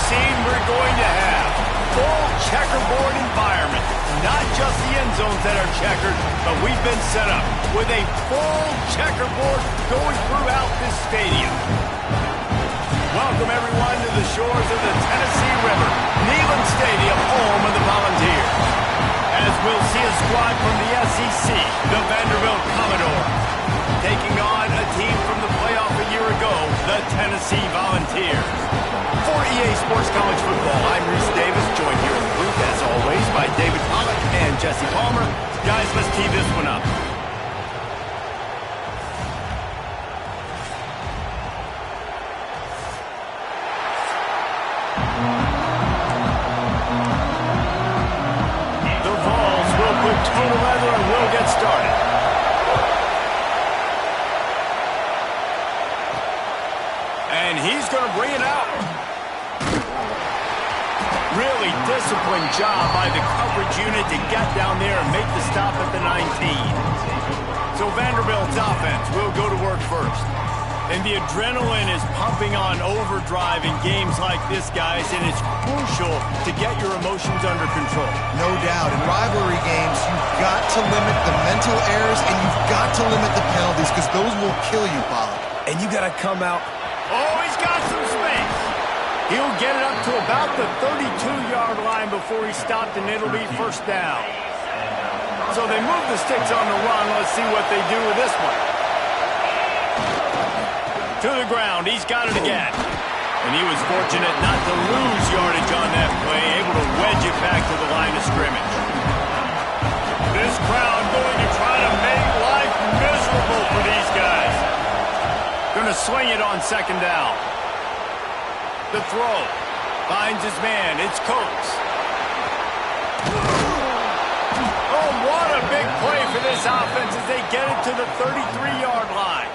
scene we're going to have. Full checkerboard environment. Not just the end zones that are checkered, but we've been set up with a full checkerboard going throughout this stadium. Welcome, everyone, to the shores of the Tennessee River, Neyland Stadium, home of the Volunteers. As we'll see a squad from the SEC, the Vanderbilt Commodores, taking on a team from the playoff a year ago, the Tennessee Volunteers. For EA Sports College Football, I'm Reese Davis, joined here in the booth, as always, by David Pollack and Jesse Palmer. Guys, let's tee this one up. The Vols will put toe to leather and we'll get started. And he's going to bring it out. Really disciplined job by the coverage unit to get down there and make the stop at the 19. So Vanderbilt's offense will go to work first. And the adrenaline is pumping on overdrive in games like this, guys, and it's crucial to get your emotions under control. No doubt. In rivalry games, you've got to limit the mental errors and you've got to limit the penalties because those will kill you, Pollack. And you got to come out. Oh, he's got some space. He'll get it up to about the 32-yard line before he stopped, and it'll be first down. So they move the sticks on the run. Let's see what they do with this one. To the ground. He's got it again. And he was fortunate not to lose yardage on that play, able to wedge it back to the line of scrimmage. This crowd going to try to make life miserable for these guys. Going to swing it on second down. The throw. Finds his man. It's Coates. Oh, what a big play for this offense as they get it to the 33-yard line.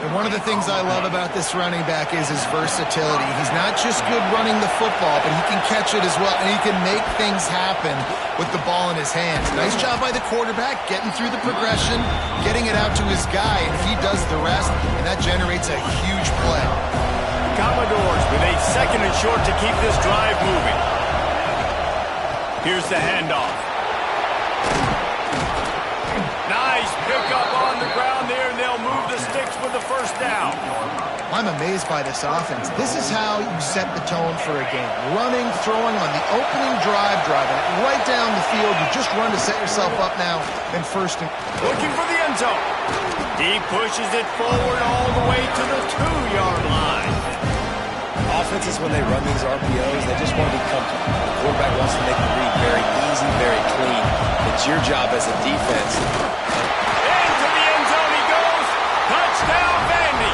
And one of the things I love about this running back is his versatility. He's not just good running the football, but he can catch it as well, and he can make things happen with the ball in his hands. Nice job by the quarterback, getting through the progression, getting it out to his guy, and he does the rest, and that generates a huge play. Commodores with a second and short to keep this drive moving. Here's the handoff. Nice pickup on the ground there, and they'll move the sticks for the first down. I'm amazed by this offense. This is how you set the tone for a game. Running, throwing on the opening drive, driving it right down the field. You just run to set yourself up now in first and... Looking for the end zone. He pushes it forward all the way to the 2-yard line. Offenses, when they run these RPOs, they just want to be comfortable. The quarterback wants to make the read very easy, very clean. It's your job as a defense. Into the end zone he goes. Touchdown, Vandy.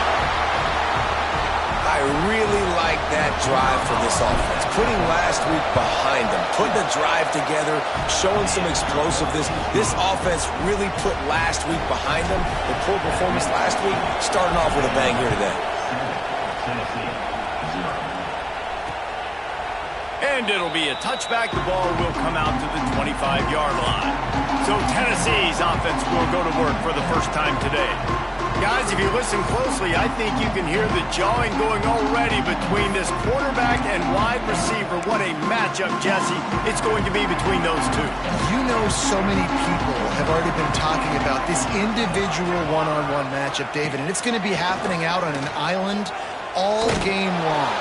I really like that drive from this offense. Putting last week behind them, putting the drive together, showing some explosiveness. This offense really put last week behind them. The poor performance last week, starting off with a bang here today. And it'll be a touchback. The ball will come out to the 25-yard line. So Tennessee's offense will go to work for the first time today. Guys, if you listen closely, I think you can hear the jawing going already between this quarterback and wide receiver. What a matchup, Jesse, it's going to be between those two. You know, so many people have already been talking about this individual one-on-one matchup, David, and it's going to be happening out on an island all game long.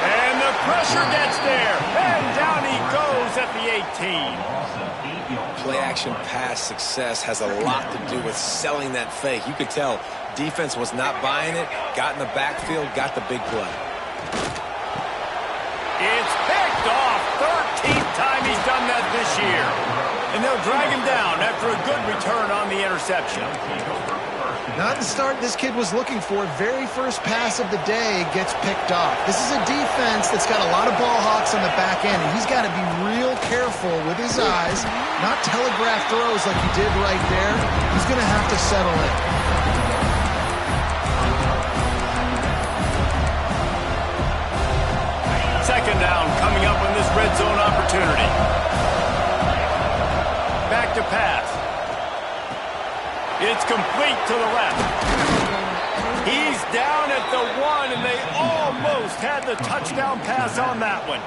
And the pressure gets there, and down he goes at the 18. Play-action pass success has a lot to do with selling that fake. You could tell defense was not buying it, got in the backfield, got the big play. It's picked off. 13th time he's done that this year. And they'll drag him down after a good return on the interception. Not the start this kid was looking for. Very first pass of the day gets picked off. This is a defense that's got a lot of ball hawks on the back end, and he's got to be real careful with his eyes, not telegraph throws like he did right there. He's going to have to settle in. Second down coming up on this red zone opportunity. Back to pass. It's complete to the left. He's down at the 1, and they almost almost had the touchdown pass on that one.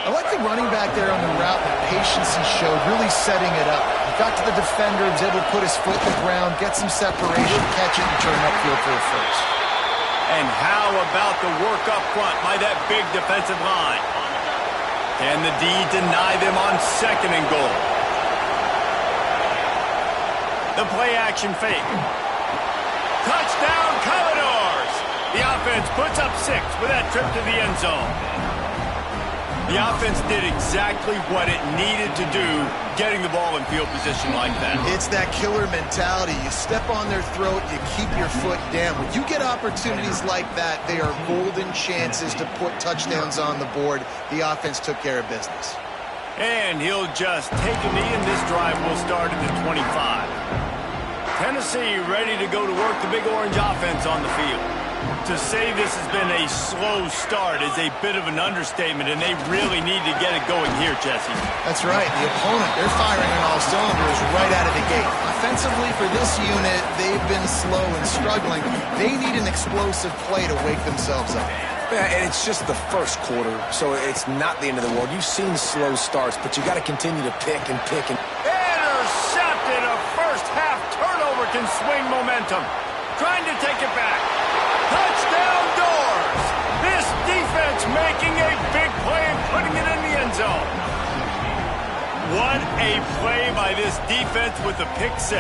I like the running back there on the route, the patience he showed, really setting it up. He got to the defender, was able to put his foot in the ground, get some separation, catch it, and turn upfield for a first. And how about the work up front by that big defensive line? Can the D deny them on 2nd and goal? The play action fake. Touchdown, Commodores! The offense puts up 6 with that trip to the end zone. The offense did exactly what it needed to do, getting the ball in field position like that. It's that killer mentality. You step on their throat, you keep your foot down. When you get opportunities like that, they are golden chances to put touchdowns on the board. The offense took care of business. And he'll just take a knee, and this drive will start at the 25. Tennessee ready to go to work the Big Orange offense on the field. To say this has been a slow start is a bit of an understatement, and they really need to get it going here, Jesse. That's right. The opponent, they're firing on all cylinders right out of the gate. Offensively, for this unit, they've been slow and struggling. They need an explosive play to wake themselves up. Yeah, and it's just the first quarter, so it's not the end of the world. You've seen slow starts, but you got to continue to pick and pick. Intercepted! A first-half turnover can swing momentum. Trying to take it back. Touchdown, Doors! This defense making a big play and putting it in the end zone. What a play by this defense with the pick 6.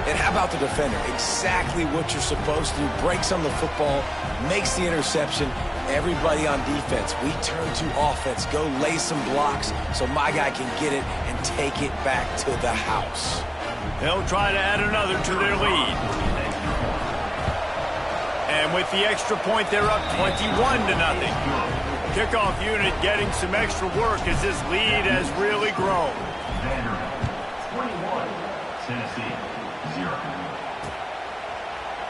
And how about the defender? Exactly what you're supposed to do. Breaks on the football, makes the interception. Everybody on defense, we turn to offense. Go lay some blocks so my guy can get it and take it back to the house. They'll try to add another to their lead. And with the extra point, they're up 21-0. Kickoff unit getting some extra work as this lead has really grown. 21, Tennessee, 0.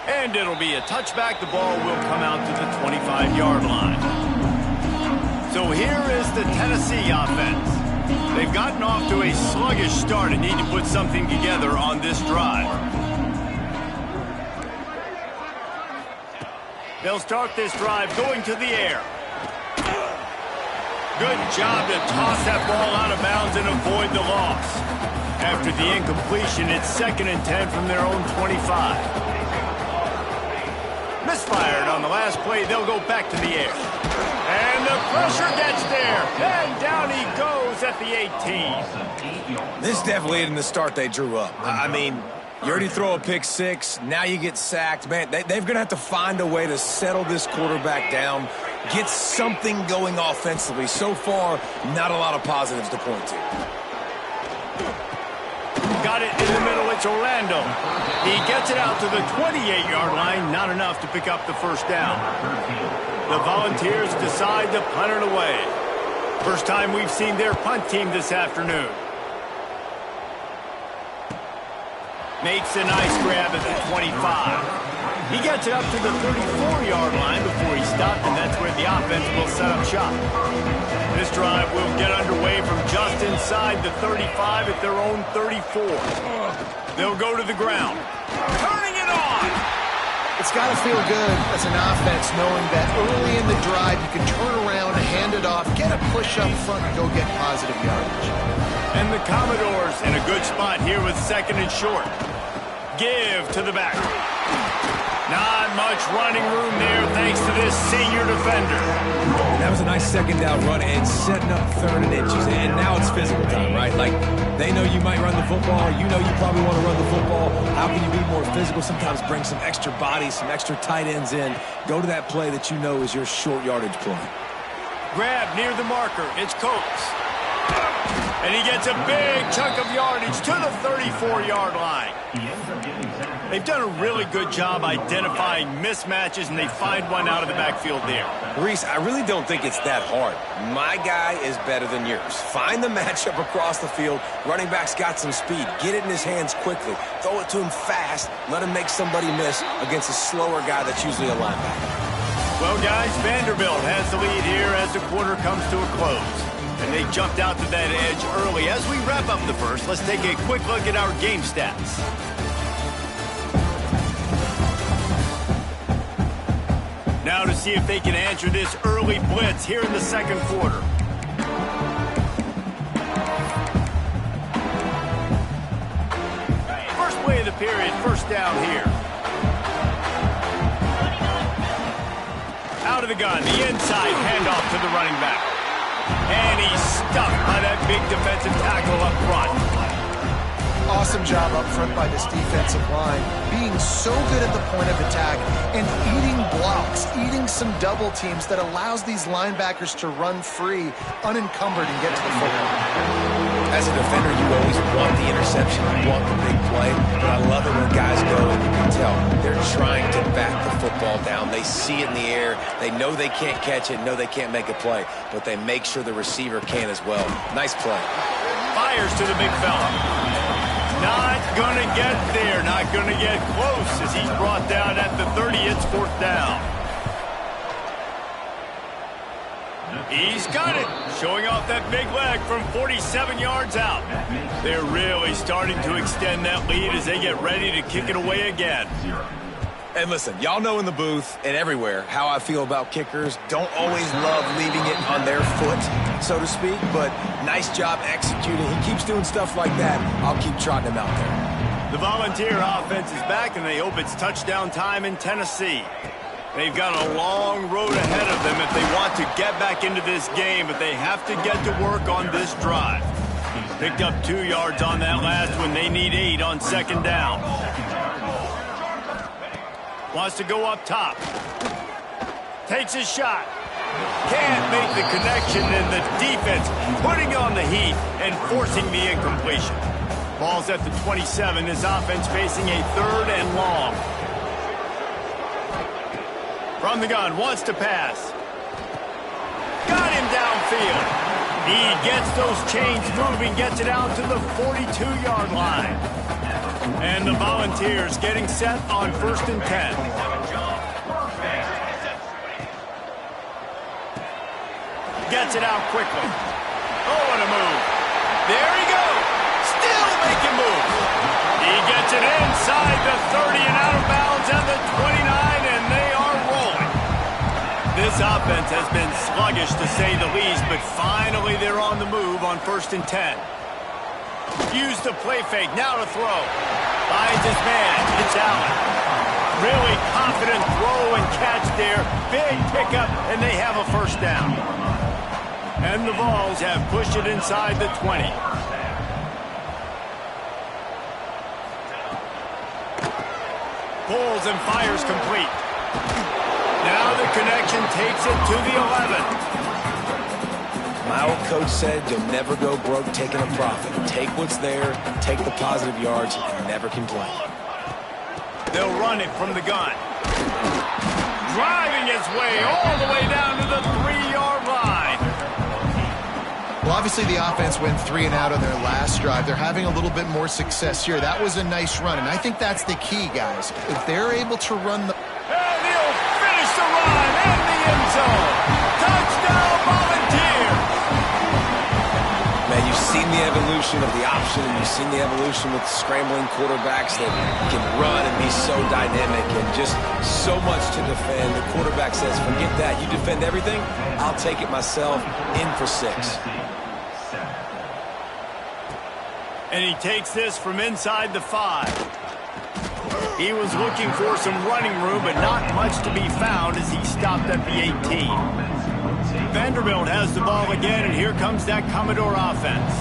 And it'll be a touchback. The ball will come out to the 25-yard line. So here is the Tennessee offense. They've gotten off to a sluggish start and need to put something together on this drive. They'll start this drive going to the air. Good job to toss that ball out of bounds and avoid the loss. After the incompletion, it's 2nd and 10 from their own 25. Misfired on the last play. They'll go back to the air. And the pressure gets there. And down he goes at the 18. This definitely isn't the start they drew up. I mean, you already throw a pick 6. Now you get sacked. Man, they're going to have to find a way to settle this quarterback down, get something going offensively. So far, not a lot of positives to point to. Got it in the middle. It's Orlando. He gets it out to the 28-yard line. Not enough to pick up the first down. The Volunteers decide to punt it away. First time we've seen their punt team this afternoon. Makes a nice grab at the 25. He gets it up to the 34-yard line before he stopped, and that's where the offense will set up shop. This drive will get underway from just inside the 35 at their own 34. They'll go to the ground. Turning it on! It's got to feel good as an offense knowing that early in the drive you can turn around, hand it off, get a push up front, and go get positive yardage. And the Commodores in a good spot here with 2nd and short. Give to the back. Not much running room there thanks to this senior defender. That was a nice 2nd down run and setting up 3rd and inches. And now it's physical time, right? Like, they know you might run the football. You know you probably want to run the football. How can you be more physical? Sometimes bring some extra bodies, some extra tight ends in. Go to that play that you know is your short yardage play. Grab near the marker. It's Coates. And he gets a big chunk of yardage to the 34-yard line. They've done a really good job identifying mismatches, and they find one out of the backfield there. Reese, I really don't think it's that hard. My guy is better than yours. Find the matchup across the field. Running back's got some speed. Get it in his hands quickly. Throw it to him fast. Let him make somebody miss against a slower guy that's usually a linebacker. Well, guys, Vanderbilt has the lead here as the quarter comes to a close. And they jumped out to that edge early. As we wrap up the first, let's take a quick look at our game stats. Now to see if they can answer this early blitz here in the second quarter. First play of the period, first down here. Out of the gun, the inside handoff to the running back. And he's stuffed by that big defensive tackle up front. Awesome job up front by this defensive line, being so good at the point of attack and eating blocks, eating some double teams that allows these linebackers to run free, unencumbered, and get to the football. As a defender, you always want the interception, you want the big play, but I love it when guys go and you can tell they're trying to back the football down. They see it in the air, they know they can't catch it, know they can't make a play, but they make sure the receiver can as well. Nice play. Fires to the big fella. Not going to get there, not going to get close as he's brought down at the 30. It's fourth down. He's got it, showing off that big leg from 47 yards out. They're really starting to extend that lead as they get ready to kick it away again. And listen, y'all know in the booth and everywhere how I feel about kickers. Don't always love leaving it on their foot, so to speak, but nice job executing. He keeps doing stuff like that. I'll keep trotting him out there. The Volunteer offense is back, and they hope it's touchdown time in Tennessee. They've got a long road ahead of them if they want to get back into this game, but they have to get to work on this drive. Picked up 2 yards on that last one. They need 8 on second down. Wants to go up top. Takes his shot. Can't make the connection, and the defense putting on the heat and forcing the incompletion. Ball's at the 27. His offense facing a 3rd and long. From the gun, wants to pass. Got him downfield. He gets those chains moving, gets it out to the 42-yard line. And the Volunteers getting set on 1st and 10. Gets it out quickly. Oh, what a move. There he goes. Still making moves. He gets it inside the 30 and out of bounds at the 29, and they are rolling. This offense has been sluggish to say the least, but finally they're on the move on 1st and 10. Use the play fake, now to throw. Finds his man, it's Allen. Really confident throw and catch there. Big pickup, and they have a first down. And the Vols have pushed it inside the 20. Pulls and fires complete. Now the connection takes it to the 11. My old coach said you'll never go broke taking a profit. Take what's there, take the positive yards, and never complain. They'll run it from the gun. Driving his way all the way down to the 3-yard line. Well, obviously the offense went 3 and out on their last drive. They're having a little bit more success here. That was a nice run, and I think that's the key, guys. If they're able to run the... And he'll finish the run in the end zone. Touchdown, Volunteers! Man, you've seen the evolution of the option, and you've seen the evolution with scrambling quarterbacks that can run and be so dynamic and just so much to defend. The quarterback says, forget that. You defend everything, I'll take it myself. In for 6. And he takes this from inside the 5. He was looking for some running room, but not much to be found as he stopped at the 18. Vanderbilt has the ball again, and here comes that Commodore offense.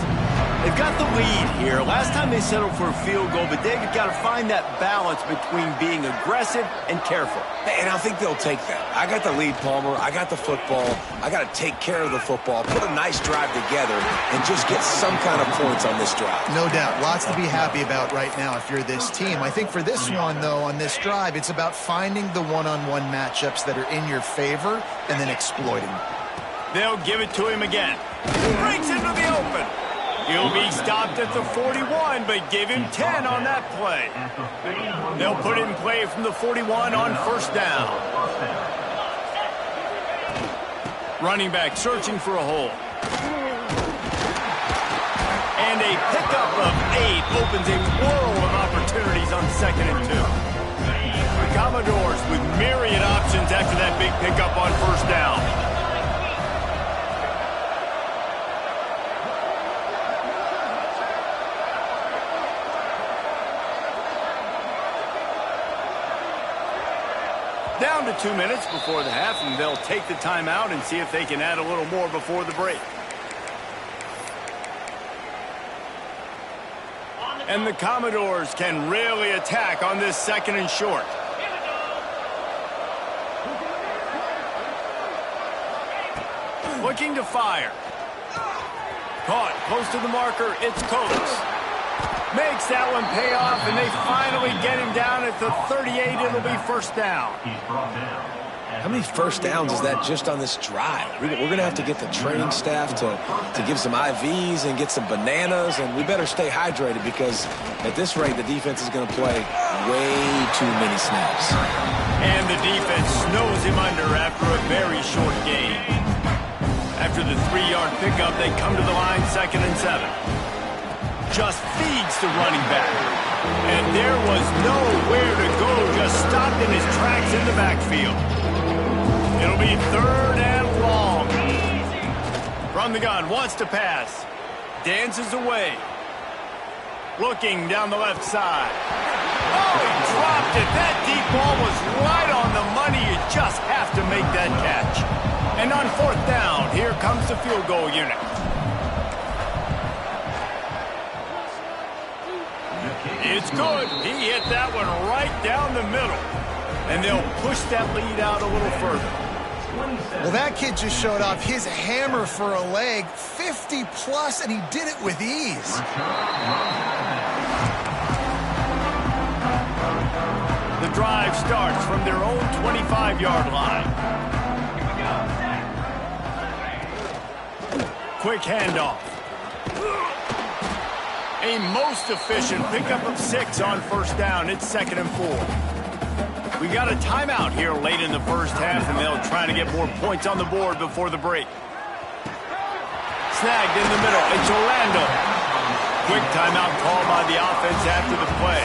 They've got the lead here. Last time they settled for a field goal, but they've got to find that balance between being aggressive and careful. And I think they'll take that. I got the lead, Palmer. I got the football. I got to take care of the football, put a nice drive together, and just get some kind of points on this drive. No doubt. Lots to be happy about right now if you're this team. I think for this one, though, on this drive, it's about finding the one-on-one matchups that are in your favor and then exploiting them. They'll give it to him again. Breaks into the open. He'll be stopped at the 41, but give him 10 on that play. They'll put it in play from the 41 on first down. Running back searching for a hole. And a pickup of 8 opens a world of opportunities on 2nd and 2. Commodores with myriad options after that big pickup on first down. Down to 2 minutes before the half, and they'll take the timeout and see if they can add a little more before the break. And the Commodores can really attack on this 2nd and short. Looking to fire. Caught close to the marker. It's Coates. Makes that one pay off, and they finally get him down at the 38. It'll be first down. How many first downs is that just on this drive? We're going to have to get the training staff to give some IVs and get some bananas, and we better stay hydrated because at this rate, the defense is going to play way too many snaps. And the defense snows him under after a very short game. After the 3-yard pickup, they come to the line 2nd and 7. Just feeds the running back. And there was nowhere to go, just stopped in his tracks in the backfield. It'll be 3rd and long. From the gun, wants to pass. Dances away. Looking down the left side. Oh, he dropped it. That deep ball was right on the money. You just have to make that catch. And on 4th down, here comes the field goal unit. It's good. He hit that one right down the middle. And they'll push that lead out a little further. Well, that kid just showed off his hammer for a leg, 50-plus, and he did it with ease. The drive starts from their own 25-yard line. Quick handoff. A most efficient pickup of 6 on first down. It's 2nd and 4. We got a timeout here late in the first half, and they'll try to get more points on the board before the break. Snagged in the middle. It's Orlando. Quick timeout call by the offense after the play.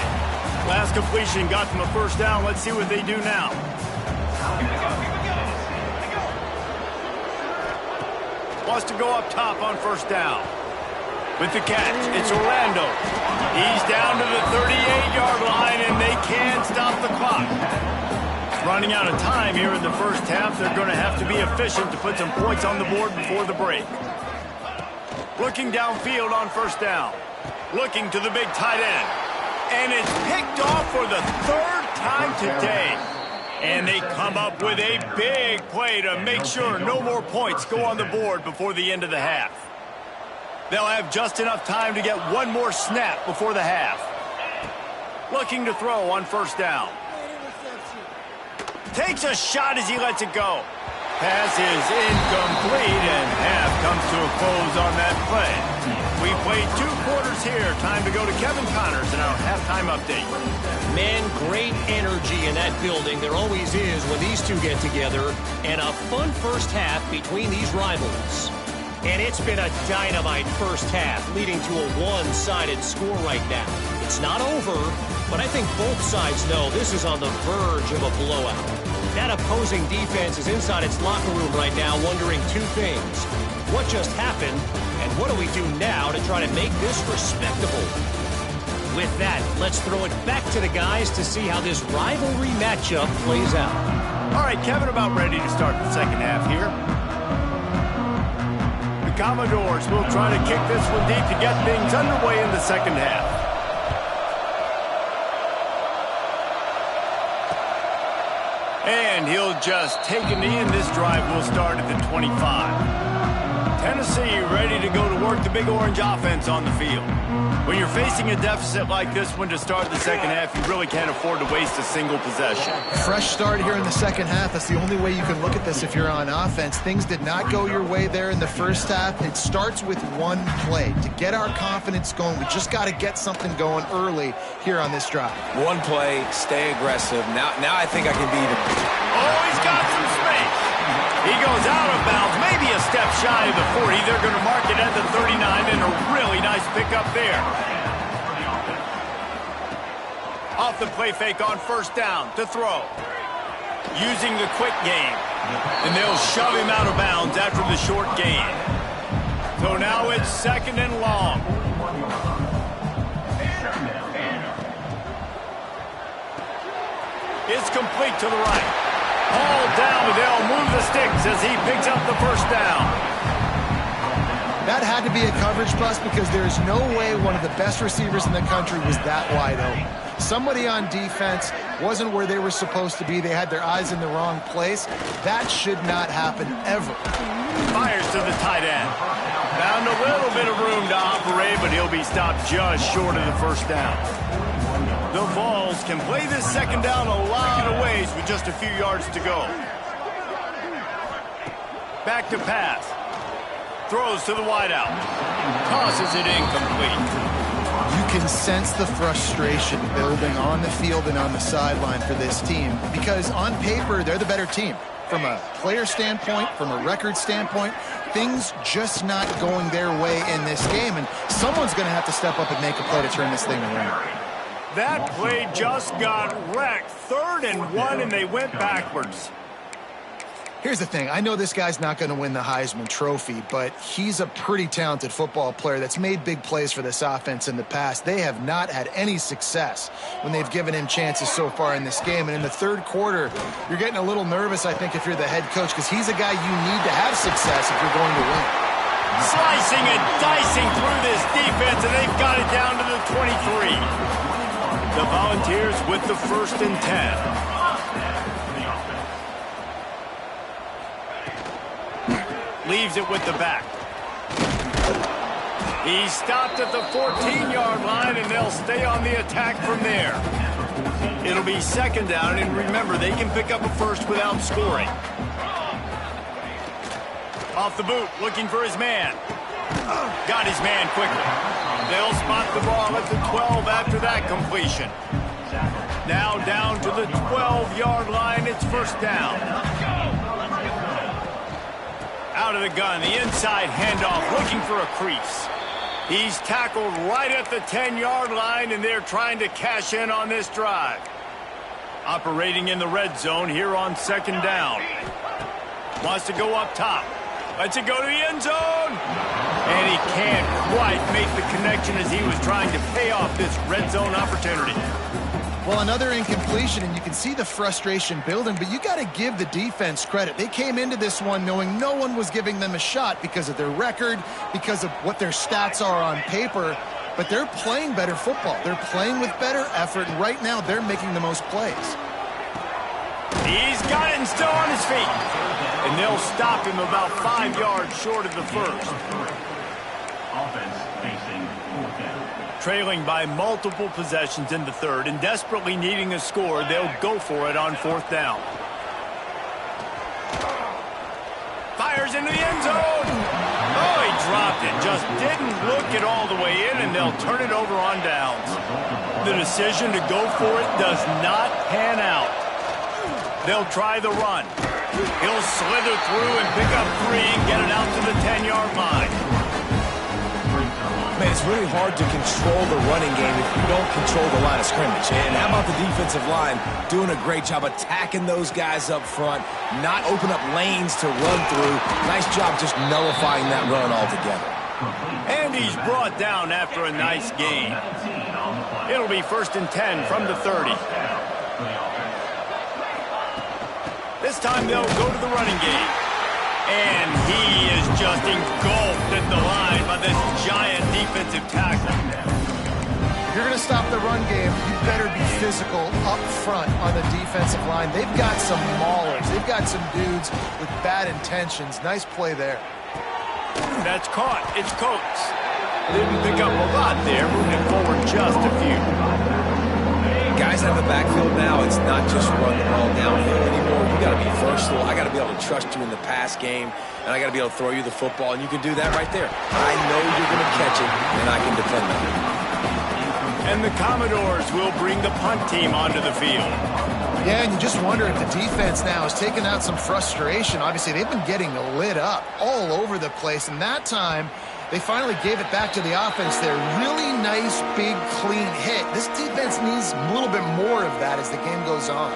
Last completion got them a first down. Let's see what they do now. Wants to go up top on first down. With the catch, it's Orlando. He's down to the 38-yard line, and they can't stop the clock. Running out of time here in the first half. They're going to have to be efficient to put some points on the board before the break. Looking downfield on first down. Looking to the big tight end. And it's picked off for the 3rd time today. And they come up with a big play to make sure no more points go on the board before the end of the half. They'll have just enough time to get one more snap before the half. Looking to throw on first down. Takes a shot as he lets it go. Pass is incomplete, and half comes to a close on that play. We played 2 quarters here. Time to go to Kevin Connors in our halftime update. Man, great energy in that building. There always is when these two get together. And a fun first half between these rivals. And it's been a dynamite first half, leading to a one-sided score right now. It's not over, but I think both sides know this is on the verge of a blowout. That opposing defense is inside its locker room right now wondering 2 things. What just happened, and what do we do now to try to make this respectable? With that, let's throw it back to the guys to see how this rivalry matchup plays out. All right, Kevin, about ready to start the second half here. The Commodores will try to kick this one deep to get things underway in the second half. And he'll just take a knee, and this drive will start at the 25. Tennessee ready to go to work the Big Orange offense on the field. When you're facing a deficit like this one to start the second half, you really can't afford to waste a single possession. Fresh start here in the second half. That's the only way you can look at this if you're on offense. Things did not go your way there in the first half. It starts with one play. To get our confidence going, we just got to get something going early here on this drive. One play, stay aggressive. Now I think I can be even. Oh, he's got some space. He goes out of bounds, maybe a step shy of the 40. They're going to mark it at the 39, and a really nice pickup there. Off the play fake on first down to throw. Using the quick game. And they'll shove him out of bounds after the short gain. So now it's 2nd and long. It's complete to the right. Hauled down, but they'll move the sticks as he picks up the first down. That had to be a coverage bust because there is no way one of the best receivers in the country was that wide open. Somebody on defense wasn't where they were supposed to be. They had their eyes in the wrong place. That should not happen ever. Fires to the tight end. Found a little bit of room to operate, but he'll be stopped just short of the first down. The Vols can play this 2nd down a lot of ways with just a few yards to go. Back to pass. Throws to the wideout. Tosses it incomplete. You can sense the frustration building on the field and on the sideline for this team because on paper, they're the better team. From a player standpoint, from a record standpoint, things just not going their way in this game, and someone's going to have to step up and make a play to turn this thing around. That play just got wrecked. 3rd and 1, and they went backwards. Here's the thing. I know this guy's not going to win the Heisman Trophy, but he's a pretty talented football player that's made big plays for this offense in the past. They have not had any success when they've given him chances so far in this game. And in the 3rd quarter, you're getting a little nervous, I think, if you're the head coach, because he's a guy you need to have success if you're going to win. Slicing and dicing through this defense, and they've got it down to the 23. The Volunteers with the 1st and 10. Leaves it with the back. He's stopped at the 14-yard line, and they'll stay on the attack from there. It'll be 2nd down, and remember, they can pick up a first without scoring. Off the boot, looking for his man. Got his man quickly. They'll spot the ball at the 12 after that completion. Now down to the 12-yard line, it's 1st down. Out of the gun, the inside handoff, looking for a crease. He's tackled right at the 10-yard line, and they're trying to cash in on this drive. Operating in the red zone here on 2nd down. Wants to go up top. Lets it go to the end zone. And he can't quite make the connection as he was trying to pay off this red zone opportunity. Well, another incompletion, and you can see the frustration building, but you got to give the defense credit. They came into this one knowing no one was giving them a shot because of their record, because of what their stats are on paper, but they're playing better football. They're playing with better effort, and right now they're making the most plays. He's got it and still on his feet. And they'll stop him about 5 yards short of the first. Offense facing 4th down. Trailing by multiple possessions in the 3rd and desperately needing a score, they'll go for it on 4th down. Fires into the end zone. Oh, he dropped it. Just didn't look it all the way in, and they'll turn it over on downs. The decision to go for it does not pan out. They'll try the run. He'll slither through and pick up 3 and get it out to the 10-yard line. Man, it's really hard to control the running game if you don't control the line of scrimmage. And how about the defensive line doing a great job attacking those guys up front, not open up lanes to run through. Nice job just nullifying that run altogether. And he's brought down after a nice gain. It'll be 1st and 10 from the 30. This time they'll go to the running game. And he is just engulfed at the line by this giant defensive tackle. If you're going to stop the run game, you better be physical up front on the defensive line. They've got some maulers. They've got some dudes with bad intentions. Nice play there. That's caught. It's Coates. Didn't pick up a lot there, moving forward just a few. Guys out of the backfield now, it's not just run the ball downhill anymore. You got to be versatile. I got to be able to trust you in the pass game, and I got to be able to throw you the football, and you can do that right there. I know you're going to catch it, and I can depend on it. And the Commodores will bring the punt team onto the field. Yeah, and you just wonder if the defense now is taking out some frustration. Obviously, they've been getting lit up all over the place, and that time They finally gave it back to the offense there. Really nice, big, clean hit. This defense needs a little bit more of that as the game goes on.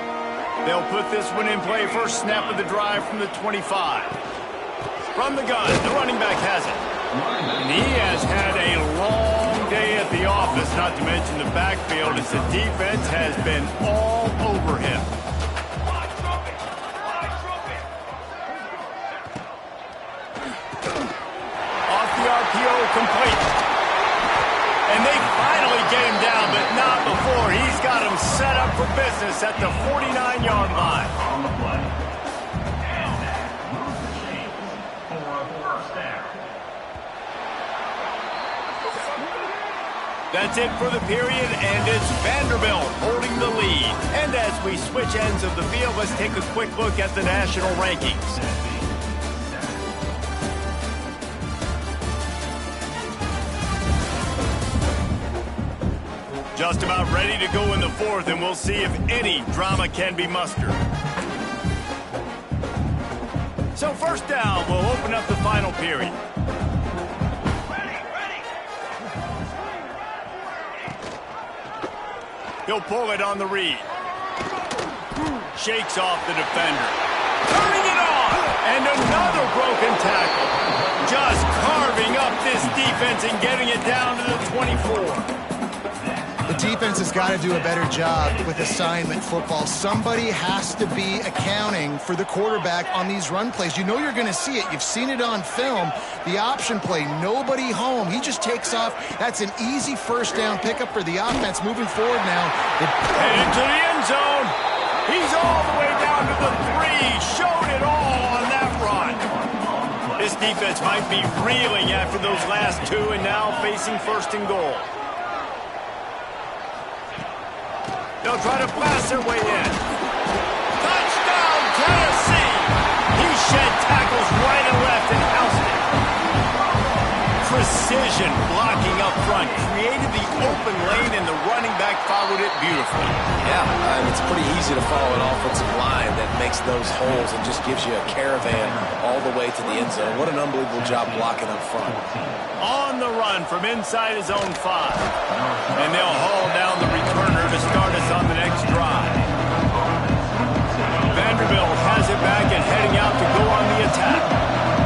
They'll put this one in play. First snap of the drive from the 25. From the gun, the running back has it. And he has had a long day at the office, not to mention the backfield, as the defense has been all over him. Off the RPO, complete. And they finally get him down, but not before. He's got him set up for business at the 49-yard line. On the play. And that moves the chains for a first down. That's it for the period, and it's Vanderbilt holding the lead. And as we switch ends of the field, let's take a quick look at the national rankings. Just about ready to go in the fourth, and we'll see if any drama can be mustered. So first down, we'll open up the final period. He'll pull it on the read. Shakes off the defender. Turning it on! And another broken tackle. Just carving up this defense and getting it down to the 24. The defense has got to do a better job with assignment football. Somebody has to be accounting for the quarterback on these run plays. You know you're going to see it. You've seen it on film. The option play, nobody home. He just takes off. That's an easy first down pickup for the offense moving forward now. And into the end zone. He's all the way down to the 3. Showed it all on that run. This defense might be reeling after those last 2 and now facing first and goal. They'll try to blast their way in. Touchdown, Tennessee! He shed tackles right and left and housed it. Precision blocking up front created the open lane, and the running back followed it beautifully. Yeah, it's pretty easy to follow an offensive line that makes those holes and just gives you a caravan all the way to the end zone. What an unbelievable job blocking up front. On the run from inside his own 5. And they'll haul down the returner to start us on the next drive. Vanderbilt has it back and heading out to go on the attack.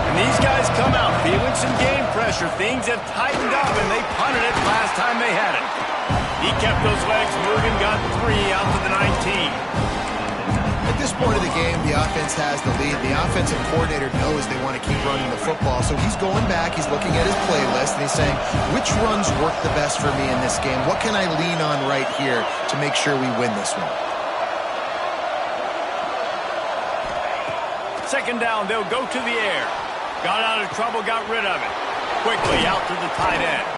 And these guys come out feeling some game pressure. Things have tightened up, and they punted it last time they had it. He kept those legs moving, got 3 out to the 19. At this point of the game, the offense has the lead. The offensive coordinator knows they want to keep running the football, so he's going back, he's looking at his playlist, and he's saying, which runs work the best for me in this game? What can I lean on right here to make sure we win this one? Second down, they'll go to the air. Got out of trouble, got rid of it. Quickly out to the tight end.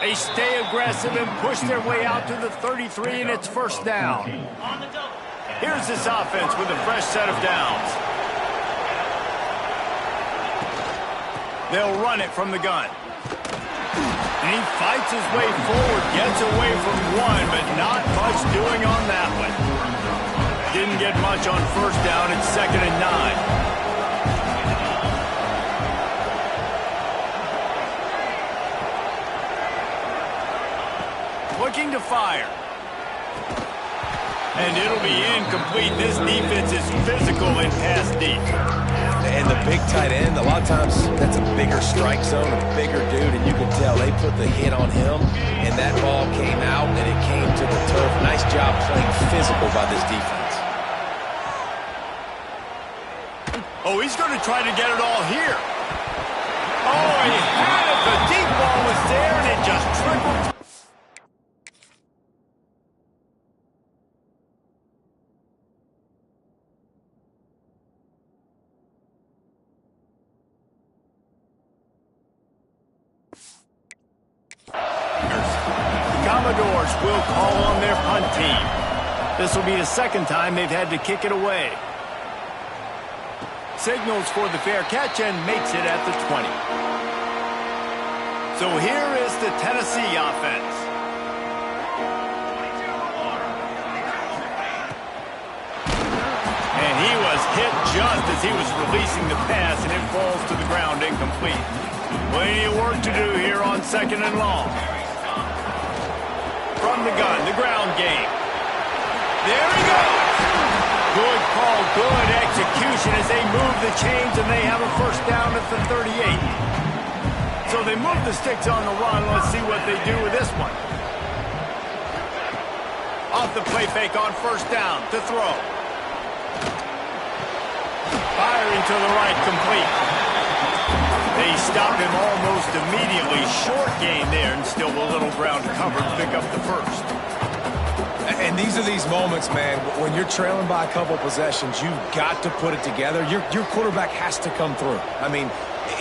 They stay aggressive and push their way out to the 33, and it's first down. Here's this offense with a fresh set of downs. They'll run it from the gun. And he fights his way forward, gets away from one, but not much doing on that one. Didn't get much on first down. It's 2nd and 9. Looking to fire. And it'll be incomplete. This defense is physical in pass deep. And the big tight end, a lot of times that's a bigger strike zone, a bigger dude, and you can tell they put the hit on him, and that ball came out, and it came to the turf. Nice job playing physical by this defense. Oh, he's going to try to get it all here. Oh, he had it. The deep ball was there, and it just trickled. Commodores will call on their punt team. This will be the second time they've had to kick it away. Signals for the fair catch and makes it at the 20. So here is the Tennessee offense. And he was hit just as he was releasing the pass, and it falls to the ground incomplete. Plenty of work to do here on 2nd and long. From the gun, the ground game. There he goes. Good call, good execution as they move the chains, and they have a first down at the 38. So they move the sticks on the run. Let's see what they do with this one. Off the play fake on first down to throw. Firing to the right, complete. They stopped him almost immediately. Short gain there, and still a little ground covered to pick up the first. And these are these moments, man, when you're trailing by a couple possessions, you've got to put it together. Your quarterback has to come through. I mean,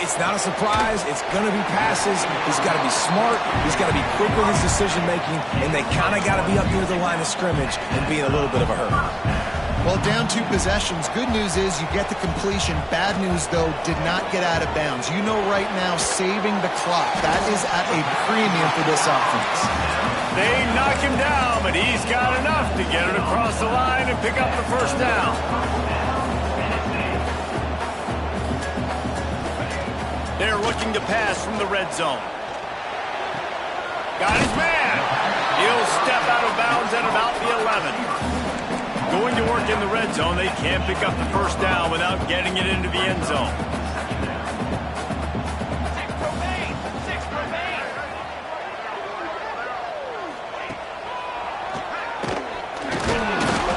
it's not a surprise. It's going to be passes. He's got to be smart. He's got to be quick with his decision-making, and they kind of got to be up near the line of scrimmage and be in a little bit of a hurry. Well, down 2 possessions. Good news is you get the completion. Bad news, though, did not get out of bounds. You know right now, saving the clock. That is at a premium for this offense. They knock him down, but he's got enough to get it across the line and pick up the first down. They're looking to pass from the red zone. Got his man. He'll step out of bounds at about the 11. Going to work in the red zone. They can't pick up the first down without getting it into the end zone.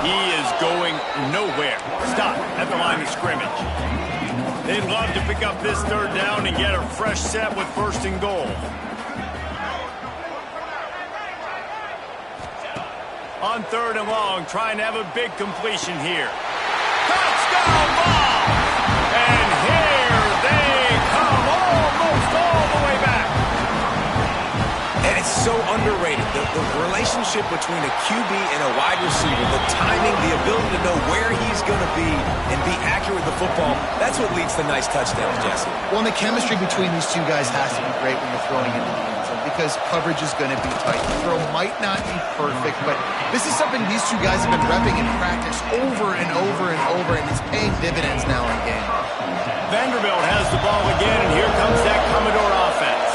He is going nowhere. Stop at the line of scrimmage. They'd love to pick up this third down and get a fresh set with 1st and goal. On 3rd and long, trying to have a big completion here. Touchdown ball! And here they come, almost all the way back. And it's so underrated. The relationship between a QB and a wide receiver, the timing, the ability to know where he's going to be and be accurate with the football, that's what leads to nice touchdowns, Jesse. Well, and the chemistry between these two guys has to be great when you're throwing into the end zone because coverage is going to be tight. The throw might not be perfect, but this is something these two guys have been repping in practice over and over and over, and it's paying dividends now in game. Vanderbilt has the ball again, and here comes that Commodore offense.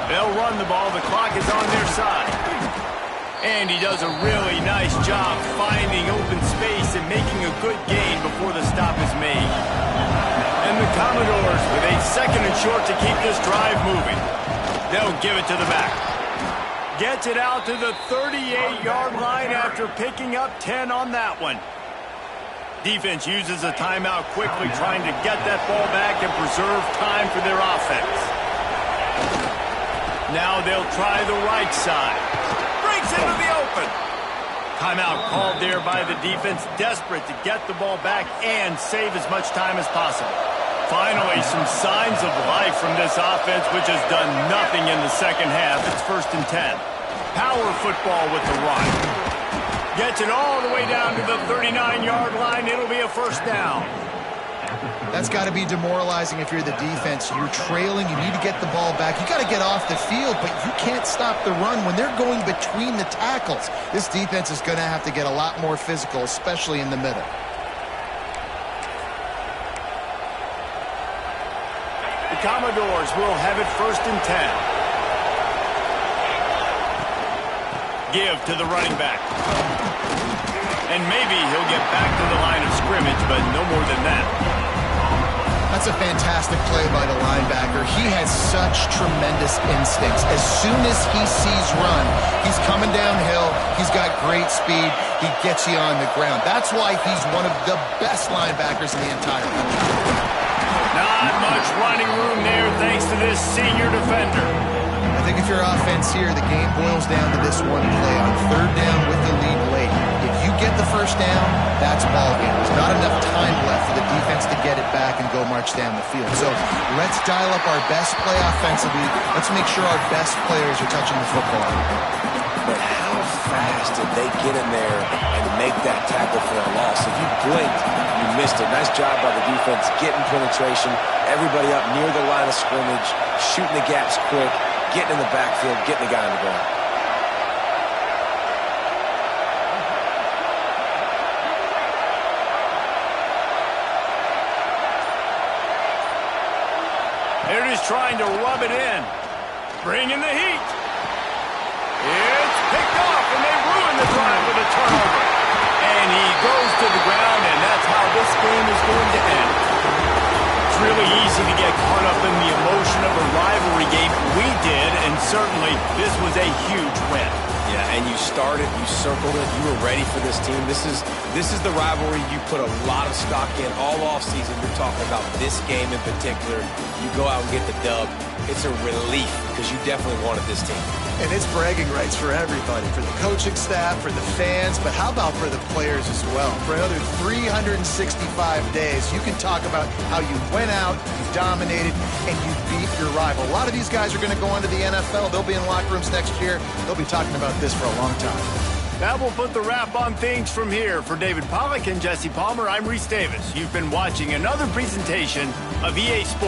They'll run the ball. The clock is on their side. And he does a really nice job finding open space and making a good gain before the stop is made. And the Commodores with a 2nd and short to keep this drive moving. They'll give it to the back. Gets it out to the 38-yard line after picking up 10 on that one. Defense uses a timeout quickly, trying to get that ball back and preserve time for their offense. Now they'll try the right side. Breaks into the open. Timeout called there by the defense, desperate to get the ball back and save as much time as possible. Finally, some signs of life from this offense, which has done nothing in the second half. It's 1st and 10. Power football with the run. Gets it all the way down to the 39-yard line. It'll be a 1st down. That's got to be demoralizing if you're the defense. You're trailing. You need to get the ball back. You got to get off the field, but you can't stop the run when they're going between the tackles. This defense is going to have to get a lot more physical, especially in the middle. The Commodores will have it 1st and 10. Give to the running back. And maybe he'll get back to the line of scrimmage, but no more than that. That's a fantastic play by the linebacker. He has such tremendous instincts. As soon as he sees run, he's coming downhill. He's got great speed. He gets you on the ground. That's why he's one of the best linebackers in the entire country. Not much running room there thanks to this senior defender. I think if you're offense here, the game boils down to this one play on 3rd down with the lead late. If you get the 1st down, that's ball game. There's not enough time left for the defense to get it back and go march down the field. So let's dial up our best play offensively. Let's make sure our best players are touching the football. But how fast did they get in there and make that tackle for a loss? If you blinked, you missed it. Nice job by the defense getting penetration. Everybody up near the line of scrimmage, shooting the gaps quick, getting in the backfield, getting the guy on the ground. They're just trying to rub it in. Bring in the heat. It's picked off, and they ruin the drive with a turnover. And he goes to the ground, and that's how this game is going to end. It's really easy to get caught up in the emotion of a rivalry game. We did, and certainly this was a huge win. Yeah, and you started, you circled it, you were ready for this team. This is the rivalry you put a lot of stock in all offseason. You're talking about this game in particular. You go out and get the dub. It's a relief because you definitely wanted this team. And it's bragging rights for everybody, for the coaching staff, for the fans, but how about for the players as well? For another 365 days, you can talk about how you went out, you dominated, and you beat your rival. A lot of these guys are going to go on to the NFL. They'll be in locker rooms next year. They'll be talking about this for a long time. That will put the wrap on things from here. For David Pollack and Jesse Palmer, I'm Reese Davis. You've been watching another presentation of EA Sports.